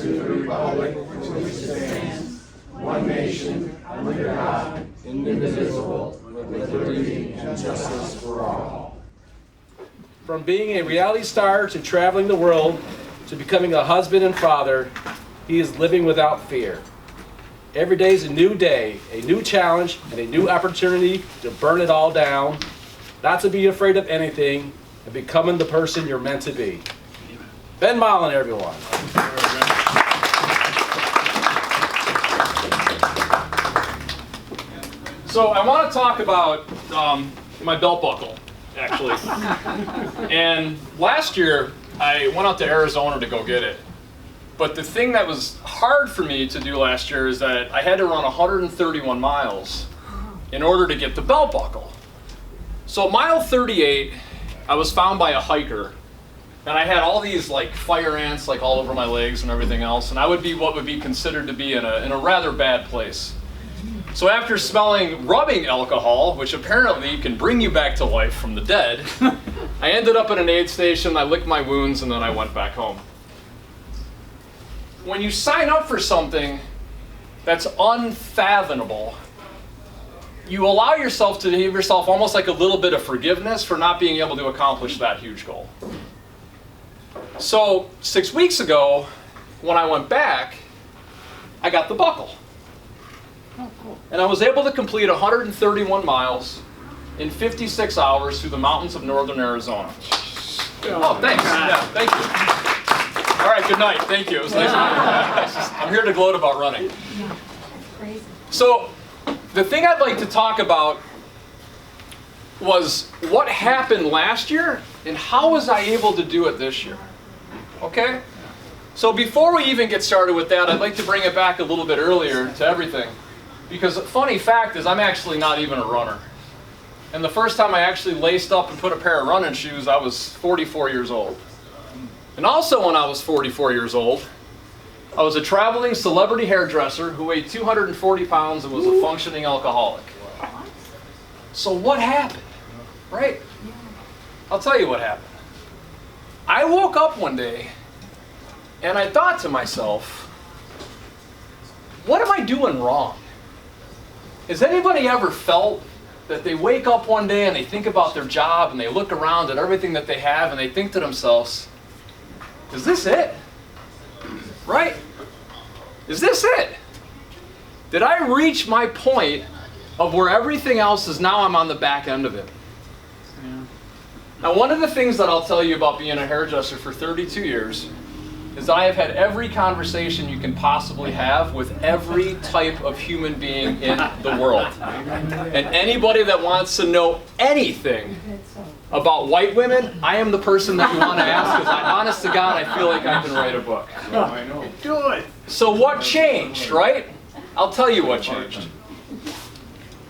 to the republic for which it stands, one nation, under God, indivisible, with liberty and justice for all. From being a reality star to traveling the world to becoming a husband and father, he is living without fear. Every day is a new day, a new challenge, and a new opportunity to burn it all down, not to be afraid of anything, and becoming the person you're meant to be. Ben Mollin, everyone. So I want to talk about my belt buckle, actually. And last year, I went out to Arizona to go get it. But the thing that was hard for me to do last year is that I had to run 131 miles in order to get the belt buckle. So mile 38, I was found by a hiker, and I had all these like fire ants like all over my legs and everything else, and I would be what would be considered to be in a rather bad place. So after smelling rubbing alcohol, which apparently can bring you back to life from the dead, I ended up at an aid station, I licked my wounds, and then I went back home. When you sign up for something that's unfathomable, you allow yourself to give yourself almost like a little bit of forgiveness for not being able to accomplish that huge goal. So 6 weeks ago, when I went back, I got the buckle. Oh, cool. And I was able to complete 131 miles in 56 hours through the mountains of northern Arizona. Oh, thanks. Yeah, thank you. All right, good night. Thank you. It was nice. I'm here to gloat about running. Crazy. So, the thing I'd like to talk about was what happened last year and how was I able to do it this year? Okay? So before we even get started with that, I'd like to bring it back a little bit earlier to everything. Because a funny fact is I'm actually not even a runner. And the first time I actually laced up and put a pair of running shoes, I was 44 years old. And also when I was 44 years old, I was a traveling celebrity hairdresser who weighed 240 pounds and was a functioning alcoholic. So what happened, right? I'll tell you what happened. I woke up one day and I thought to myself, what am I doing wrong? Has anybody ever felt that they wake up one day and they think about their job and they look around at everything that they have and they think to themselves, is this it? Right? Is this it? Did I reach my point of where everything else is now I'm on the back end of it? Yeah. Now, one of the things that I'll tell you about being a hairdresser for 32 years is that I have had every conversation you can possibly have with every type of human being in the world. And anybody that wants to know anything about white women, I am the person that you want to ask, because honest to God, I feel like I can write a book. I know. Do it. So what changed, right? I'll tell you what changed.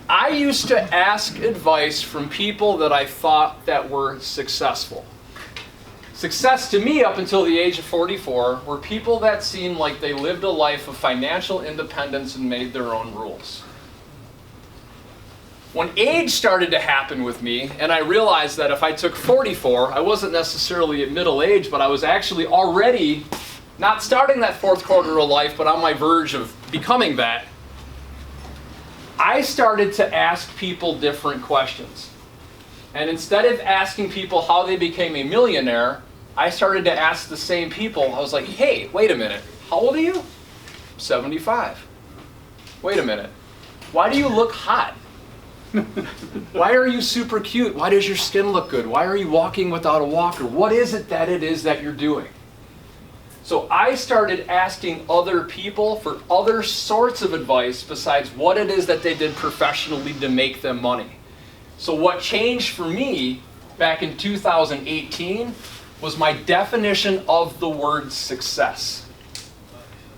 I used to ask advice from people that I thought that were successful. Success to me up until the age of 44 were people that seemed like they lived a life of financial independence and made their own rules. When age started to happen with me, and I realized that if I took 44, I wasn't necessarily at middle age, but I was actually already not starting that fourth quarter of life, but on my verge of becoming that, I started to ask people different questions. And instead of asking people how they became a millionaire, I started to ask the same people. I was like, hey, wait a minute. How old are you? 75. Wait a minute. Why do you look hot? Why are you super cute? Why does your skin look good? Why are you walking without a walker? What is it that you're doing? So I started asking other people for other sorts of advice besides what it is that they did professionally to make them money. So what changed for me back in 2018 was my definition of the word success.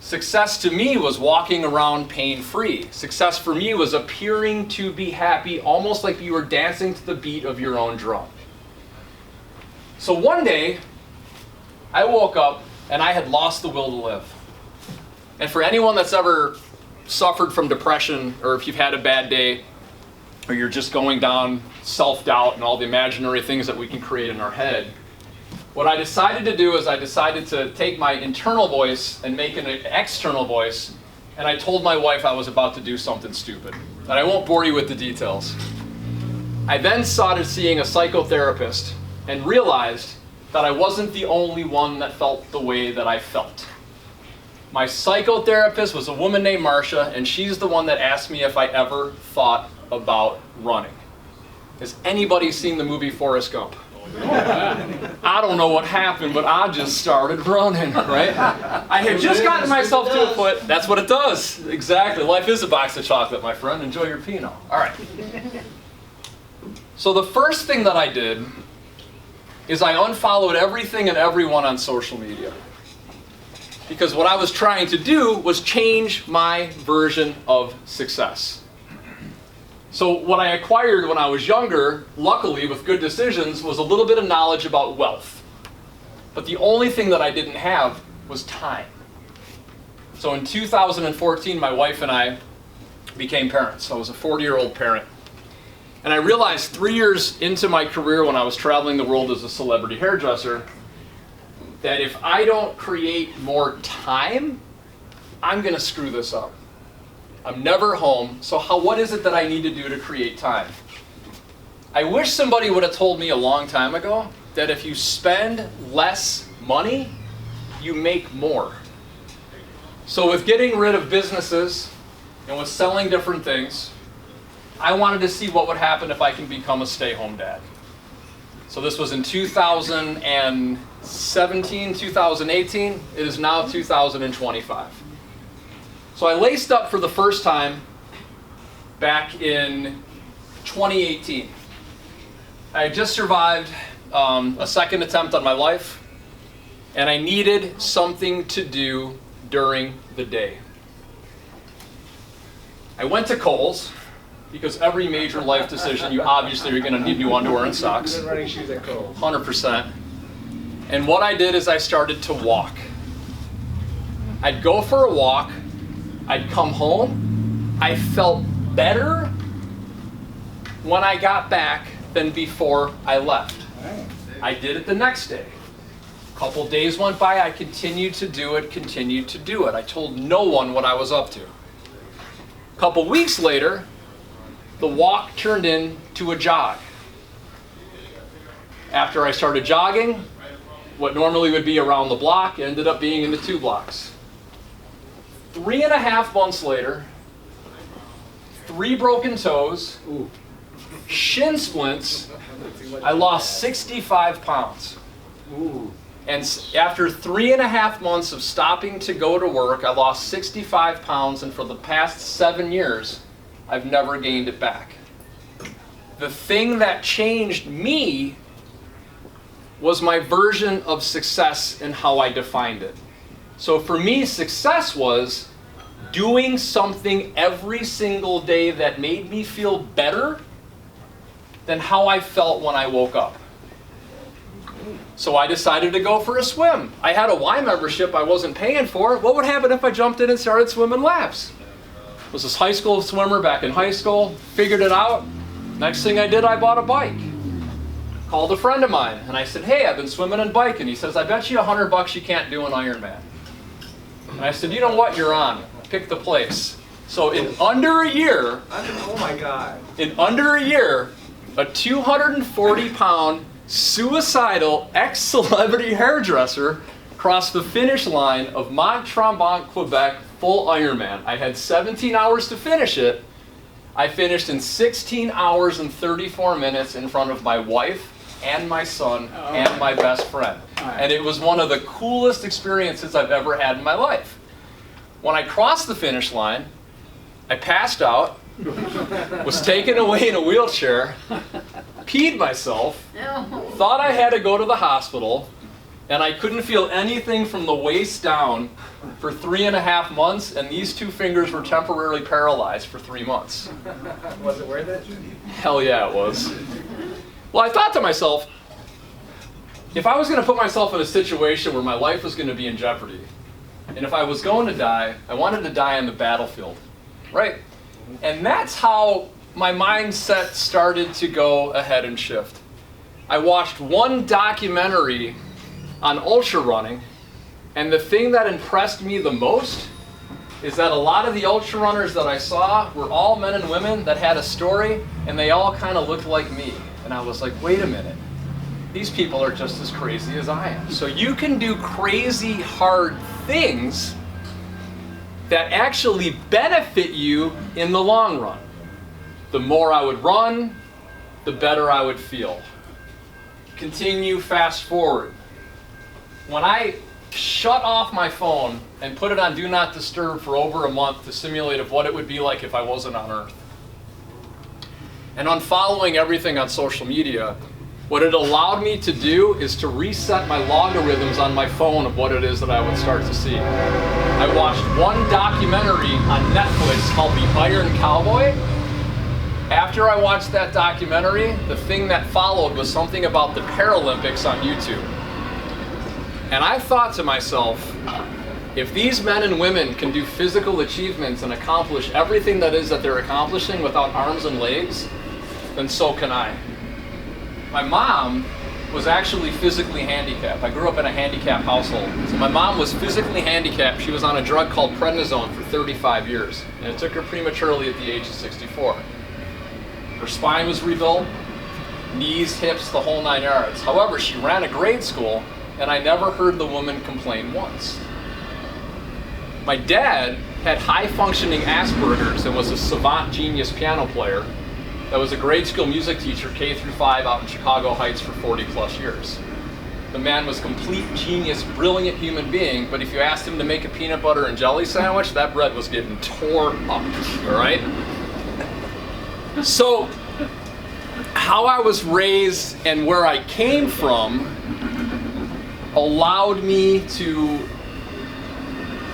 Success to me was walking around pain-free. Success for me was appearing to be happy, almost like you were dancing to the beat of your own drum. So one day, I woke up and I had lost the will to live. And for anyone that's ever suffered from depression, or if you've had a bad day, or you're just going down self-doubt and all the imaginary things that we can create in our head, what I decided to do is I decided to take my internal voice and make it an external voice, and I told my wife I was about to do something stupid. And I won't bore you with the details. I then started seeing a psychotherapist and realized that I wasn't the only one that felt the way that I felt. My psychotherapist was a woman named Marcia, and she's the one that asked me if I ever thought about running. Has anybody seen the movie Forrest Gump? I don't know what happened, but I just started running, right? I had just gotten myself to a foot. That's what it does. Exactly. Life is a box of chocolate, my friend. Enjoy your Pinot. All right. So the first thing that I did is I unfollowed everything and everyone on social media. Because what I was trying to do was change my version of success. So what I acquired when I was younger, luckily with good decisions, was a little bit of knowledge about wealth. But the only thing that I didn't have was time. So in 2014, my wife and I became parents. I was a 40-year-old parent. And I realized 3 years into my career when I was traveling the world as a celebrity hairdresser, that if I don't create more time, I'm going to screw this up. I'm never home, so what is it that I need to do to create time? I wish somebody would have told me a long time ago that if you spend less money, you make more. So with getting rid of businesses and with selling different things, I wanted to see what would happen if I can become a stay-home dad. So this was in 2017, 2018. It is now 2025. So I laced up for the first time back in 2018. I had just survived a second attempt on my life, and I needed something to do during the day. I went to Kohl's, because every major life decision, you obviously are going to need new underwear and socks. Good running shoes at Kohl's. 100%. And what I did is I started to walk. I'd go for a walk. I'd come home. I felt better when I got back than before I left. I did it the next day. A couple days went by. I continued to do it. I told no one what I was up to. A couple weeks later, the walk turned into a jog. After I started jogging, what normally would be around the block ended up being in the 2 blocks. 3.5 months later, 3 broken toes, shin splints, I lost 65 pounds. And after 3.5 months of stopping to go to work, I lost 65 pounds, and for the past 7 years, I've never gained it back. The thing that changed me was my version of success and how I defined it. So for me, success was doing something every single day that made me feel better than how I felt when I woke up. So I decided to go for a swim. I had a Y membership I wasn't paying for. What would happen if I jumped in and started swimming laps? I was this high school swimmer back in high school, figured it out. Next thing I did, I bought a bike. Called a friend of mine, and I said, hey, I've been swimming and biking. He says, I bet you $100 you can't do an Ironman. And I said, you know what, you're on. Pick the place. So in under a year, Oh my God. in under a year, a 240-pound, suicidal ex-celebrity hairdresser crossed the finish line of Mont Tremblant, Quebec, full Ironman. I had 17 hours to finish it. I finished in 16 hours and 34 minutes in front of my wife and my son and my best friend. And it was one of the coolest experiences I've ever had in my life. When I crossed the finish line, I passed out, was taken away in a wheelchair, peed myself, thought I had to go to the hospital, and I couldn't feel anything from the waist down for 3.5 months, and these 2 fingers were temporarily paralyzed for 3 months. Was it worth it? Hell yeah, it was. Well, I thought to myself, if I was going to put myself in a situation where my life was going to be in jeopardy, and if I was going to die, I wanted to die on the battlefield, right? And that's how my mindset started to go ahead and shift. I watched one documentary on ultra running, and the thing that impressed me the most is that a lot of the ultra runners that I saw were all men and women that had a story, and they all kind of looked like me. And I was like, wait a minute, these people are just as crazy as I am. So you can do crazy hard things that actually benefit you in the long run. The more I would run, the better I would feel. Continue, fast forward. When I shut off my phone and put it on Do Not Disturb for over a month to simulate of what it would be like if I wasn't on Earth, and unfollowing everything on social media, what it allowed me to do is to reset my logarithms on my phone of what it is that I would start to see. I watched one documentary on Netflix called The Iron Cowboy. After I watched that documentary, the thing that followed was something about the Paralympics on YouTube. And I thought to myself, if these men and women can do physical achievements and accomplish everything that is that they're accomplishing without arms and legs, then so can I. My mom was actually physically handicapped. I grew up in a handicapped household. So my mom was physically handicapped. She was on a drug called prednisone for 35 years. And it took her prematurely at the age of 64. Her spine was rebuilt, knees, hips, the whole 9 yards. However, she ran a grade school, and I never heard the woman complain once. My dad had high-functioning Asperger's and was a savant genius piano player that was a grade school music teacher, K through 5, out in Chicago Heights for 40 plus years. The man was complete genius, brilliant human being, but if you asked him to make a peanut butter and jelly sandwich, that bread was getting torn up, all right? So, how I was raised and where I came from allowed me to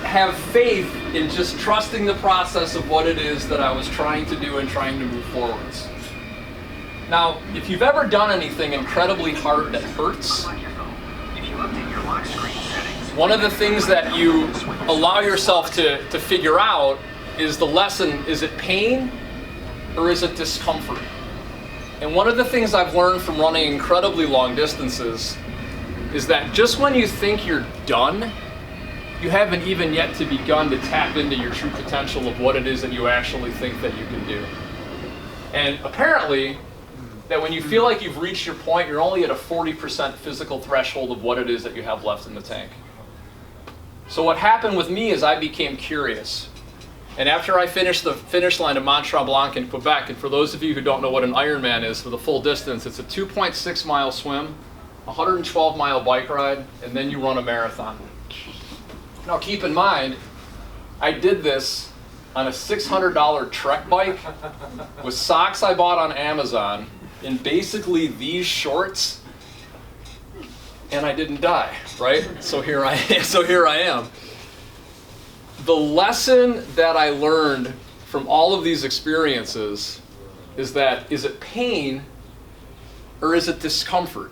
have faith in just trusting the process of what it is that I was trying to do and trying to move forwards. Now, if you've ever done anything incredibly hard that hurts, one of the things that you allow yourself to figure out is the lesson, is it pain or is it discomfort? And one of the things I've learned from running incredibly long distances is that just when you think you're done, you haven't even yet to begun to tap into your true potential of what it is that you actually think that you can do. And apparently, that when you feel like you've reached your point, you're only at a 40% physical threshold of what it is that you have left in the tank. So what happened with me is I became curious. And after I finished the finish line of Mont Tremblant in Quebec, and for those of you who don't know what an Ironman is for the full distance, it's a 2.6 mile swim, 112 mile bike ride, and then you run a marathon. Now keep in mind, I did this on a $600 Trek bike with socks I bought on Amazon in basically these shorts, and I didn't die, right? So here I am. The lesson that I learned from all of these experiences is that, is it pain or is it discomfort?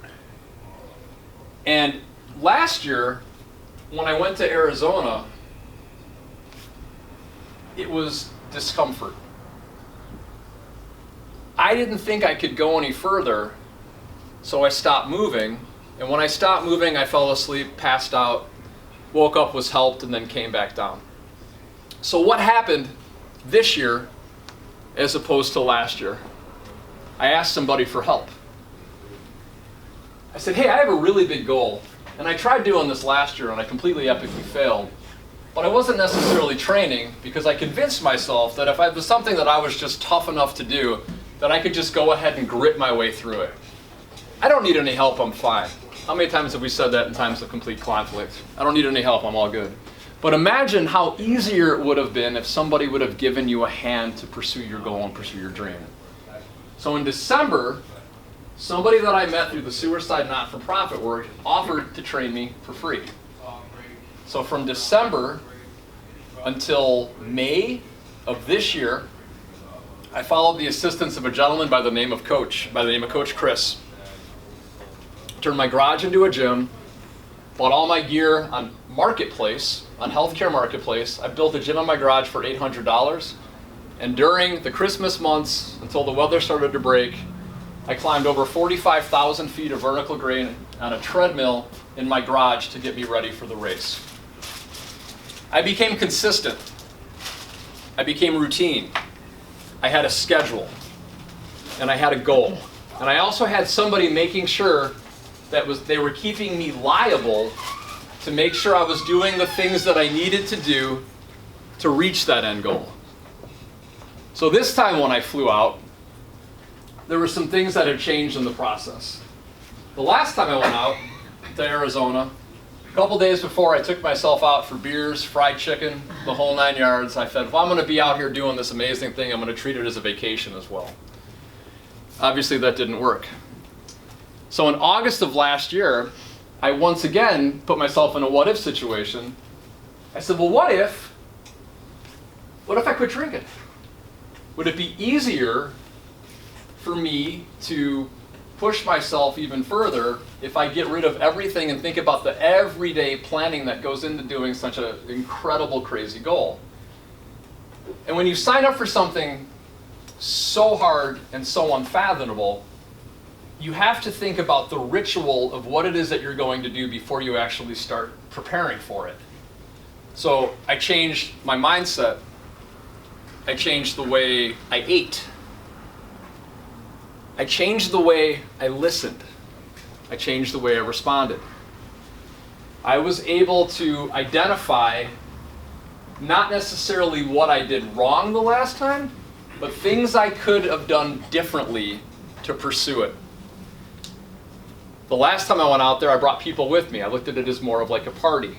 And last year, when I went to Arizona, it was discomfort. I didn't think I could go any further, so I stopped moving. And when I stopped moving, I fell asleep, passed out, woke up, was helped, and then came back down. So what happened this year as opposed to last year? I asked somebody for help. I said, hey, I have a really big goal. And I tried doing this last year and I completely epically failed. But I wasn't necessarily training because I convinced myself that if it was something that I was just tough enough to do, that I could just go ahead and grit my way through it. I don't need any help, I'm fine. How many times have we said that in times of complete conflict? I don't need any help, I'm all good. But imagine how easier it would have been if somebody would have given you a hand to pursue your goal and pursue your dream. So in December, somebody that I met through the Sewerside not-for-profit work offered to train me for free. So from December until May of this year, I followed the assistance of a gentleman by the name of Coach Chris. Turned my garage into a gym, bought all my gear on Marketplace, on Healthcare Marketplace. I built a gym in my garage for $800. And during the Christmas months, until the weather started to break, I climbed over 45,000 feet of vertical on a treadmill in my garage to get me ready for the race. I became consistent. I became routine. I had a schedule. And I had a goal. And I also had somebody making sure that they were keeping me liable to make sure I was doing the things that I needed to do to reach that end goal. So this time when I flew out, there were some things that had changed in the process. The last time I went out to Arizona, a couple days before I took myself out for beers, fried chicken, the whole 9 yards, I said, if I'm going to be out here doing this amazing thing, I'm going to treat it as a vacation as well. Obviously that didn't work. So in August of last year, I once again put myself in a what if situation. I said, well, what if I quit drinking? Would it be easier for me to push myself even further if I get rid of everything and think about the everyday planning that goes into doing such an incredible, crazy goal? And when you sign up for something so hard and so unfathomable, you have to think about the ritual of what it is that you're going to do before you actually start preparing for it. So I changed my mindset. I changed the way I ate. I changed the way I listened. I changed the way I responded. I was able to identify not necessarily what I did wrong the last time, but things I could have done differently to pursue it. The last time I went out there, I brought people with me. I looked at it as more of like a party.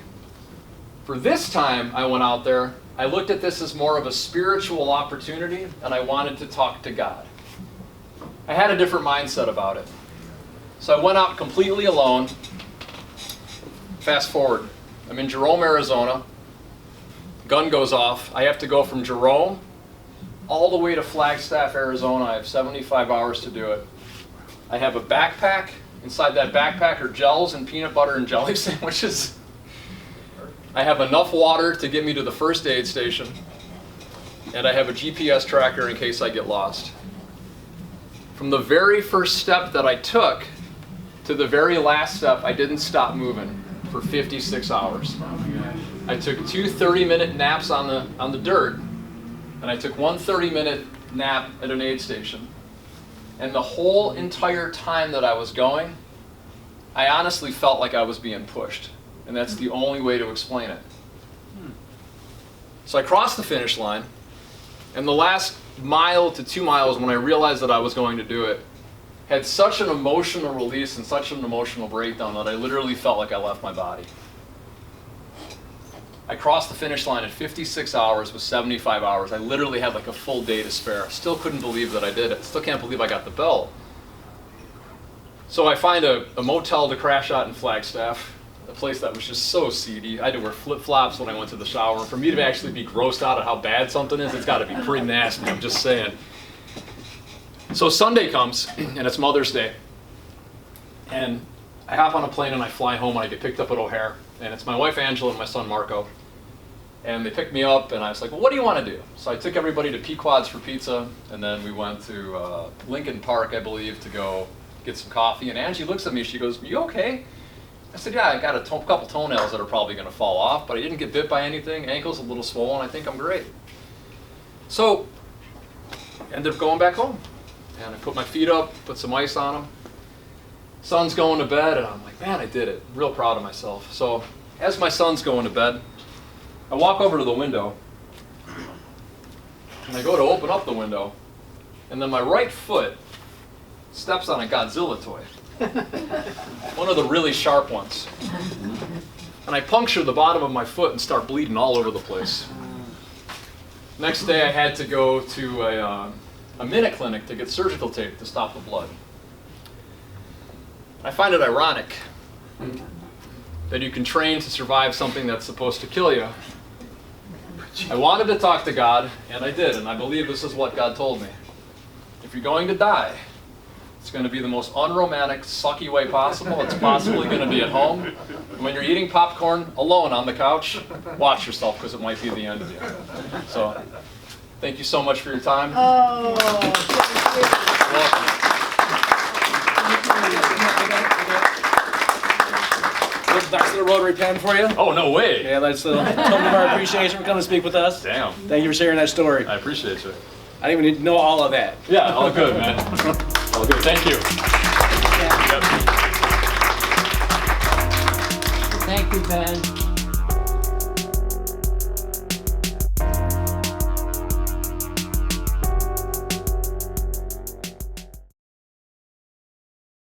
For this time I went out there, I looked at this as more of a spiritual opportunity, and I wanted to talk to God. I had a different mindset about it. So I went out completely alone. Fast forward. I'm in Jerome, Arizona. Gun goes off. I have to go from Jerome all the way to Flagstaff, Arizona. I have 75 hours to do it. I have a backpack. Inside that backpack are gels and peanut butter and jelly sandwiches. I have enough water to get me to the first aid station. And I have a GPS tracker in case I get lost. From the very first step that I took to the very last step, I didn't stop moving for 56 hours. I took 2 30-minute naps on the dirt, and I took 1 30-minute nap at an aid station. And the whole entire time that I was going, I honestly felt like I was being pushed. And that's the only way to explain it. So I crossed the finish line, and the last mile to 2 miles, when I realized that I was going to do it, had such an emotional release and such an emotional breakdown that I literally felt like I left my body. I crossed the finish line at 56 hours with 75 hours. I literally had like a full day to spare. Still couldn't believe that I did it. Still can't believe I got the belt. So I find a motel to crash out in Flagstaff, a place that was just so seedy. I had to wear flip-flops when I went to the shower. For me to actually be grossed out at how bad something is, it's got to be pretty nasty, I'm just saying. So Sunday comes, and it's Mother's Day. And I hop on a plane and I fly home, and I get picked up at O'Hare. And it's my wife Angela and my son Marco. And they picked me up, and I was like, well, what do you want to do? So I took everybody to Pequod's for pizza, and then we went to Lincoln Park, I believe, to go get some coffee. And Angie looks at me, she goes, you okay? I said, yeah, I got a couple toenails that are probably going to fall off, but I didn't get bit by anything. Ankle's a little swollen, I think I'm great. So, ended up going back home. And I put my feet up, put some ice on them. Son's going to bed, and I'm like, man, I did it. I'm real proud of myself. So, as my son's going to bed, I walk over to the window, and I go to open up the window, and then my right foot steps on a Godzilla toy. One of the really sharp ones. And I puncture the bottom of my foot and start bleeding all over the place. Next day I had to go to a minute clinic to get surgical tape to stop the blood. I find it ironic that you can train to survive something that's supposed to kill you. I wanted to talk to God, and I did, and I believe this is what God told me. If you're going to die, it's going to be the most unromantic, sucky way possible. It's possibly going to be at home. And when you're eating popcorn alone on the couch, watch yourself, because it might be the end of you. So, thank you so much for your time. Oh, You're welcome. nice little Rotary pen for you. Oh, no way. Yeah, that's a token of our appreciation for coming to speak with us. Damn. Thank you for sharing that story. I appreciate you. I didn't even know all of that. Yeah, all good, man. All good. Thank you. Yeah. Yep. Thank you, Ben.